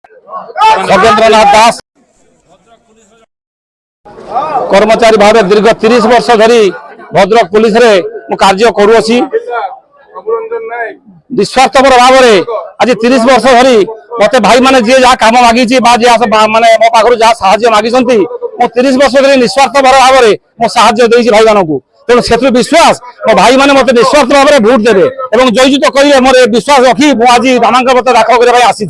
खगेन्द्रनाथ दास कर्मचारी भाव दीर्घ 30 वर्ष धरी भद्रक पुलिस रे मु कार्य करूसी। निस्वार्थपर भाव आज 30 वर्ष धरी मत भाई माने जी जहाँ कम मागी माने मो पाखु जहाँ साहाय्य मागी 30 वर्ष धरी निस्वार्थपर भाव में मो साहाय्य देसी भाई मानक तेणु से विश्वास मो भाई मैंने मत निस्वार्थ भाव में भोट देवे और जययुत करेंगे मोर विश्वास रखी आज नामांकन पत्र दाखल करने आसी।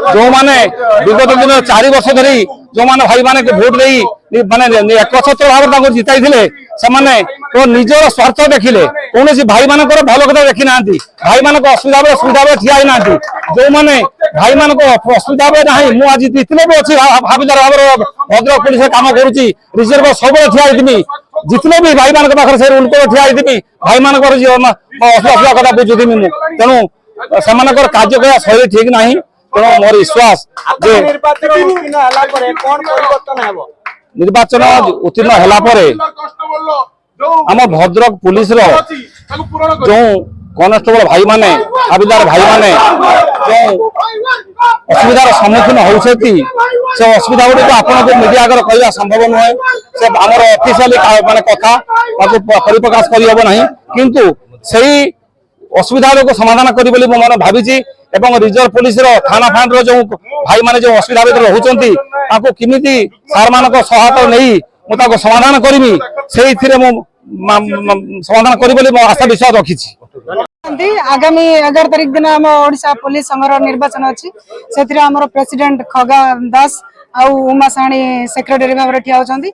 जो माने विगत दिन 4 वर्ष धरी जो माने भाई माने भोट दे माने एकछत्र भाव जिताई से निजर स्वार्थ देखिले कौन भाई मान भल कथा देखी ना भाई मान असुविधा सुविधा ठिया ना जो माने भाई मान असुविधा ना मुझे जितने भी अच्छी भागीदार भाव भद्रक पुलिस काम करुच्ची रिजर्व सब ठिया जितने भी भाई मान पाखे से रूल ठिया भाई मान असुविधा कथा बुझुमी तेणु से कार्य करने शैली ठीक ना तेणु मोर विश्वास निर्वाचन उत्तीर्ण है आम भद्रक पुलिस जो कनेस्टेबल भाई माने हाबिलदार भाई माने जो असुविधार सम्मुखीन होती से असुविधा गुड़िक आपको मीडिया आगे कहना संभव नुहे से आम ऑफिशियली माने कथा परिप्रकाश करहब ना किंतु सही असुविधा को समाधान करी बोली मन भावी एवं रिजर्व पुलिस थाना फांड जो भाई माने जो असुविधा रोचंती किमिति सार मान सहायता नहीं मुझे समाधान करी से समाधान करी बोली आशा विश्वास रखी। आगामी 11 तारिख दिन आम ओडिशा पुलिस संघर निर्वाचन अच्छी से प्रेसिडेंट खगा दास आउ उमा साणी सेक्रेटरी भाव में ठिया होती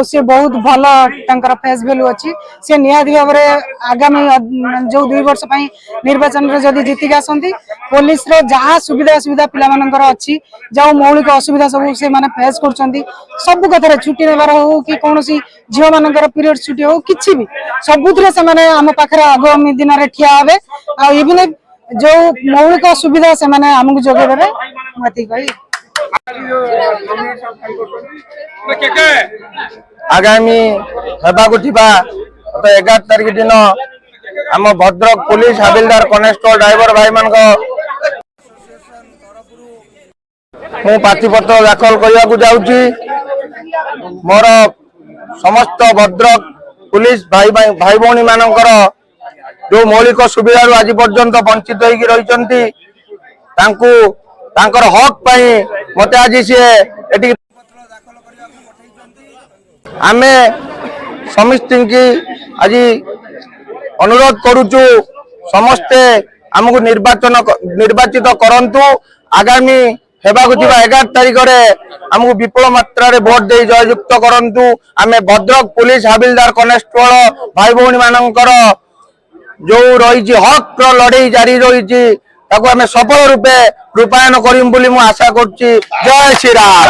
सी बहुत भल फेस भैल्यू अच्छी सी निहाती भाव में आगामी जो 2 वर्ष निर्वाचन जदि जीतिक आसती पुलिस जहाँ सुविधा असुविधा पिला अच्छी जो मौलिक असुविधा सब से माने फेस कर सब कथार छुट्टी नेबार हो कि कौन झील मान पीरियड छुट्टी हो कि भी सबुथिरे से आम पाखे आगामी दिन में ठिया हे इवन जो मौलिक सुविधा से आमको जोगेबे कही आगामी हेबाकु 11 तारिख दिन आम Bhadrak police havildar constable driver भाई मान प्रार्थीपत्र दाखल करने को जाऊँगी। मोर समस्त भद्रक पुलिस भाई भाई मानकर जो मौलिक सुविधा आज पर्यंत वंचित होती हक पाई मत आज सी आम समस्त की आज अनुरोध करुचु समस्ते आमको निर्वाचित करंतु आगामी हेबाकु 11 तारिख रे आमको विपुल मात्रा रे वोट दे जययुक्त करंतु आम भद्रक पुलिस हाबिलदार कनेस्टेबल भाई भौणी मानकर जो रही हक लड़ाई जारी रही आम सफल रूपे रूपायन करी आशा करुच्ची। जय श्री राम।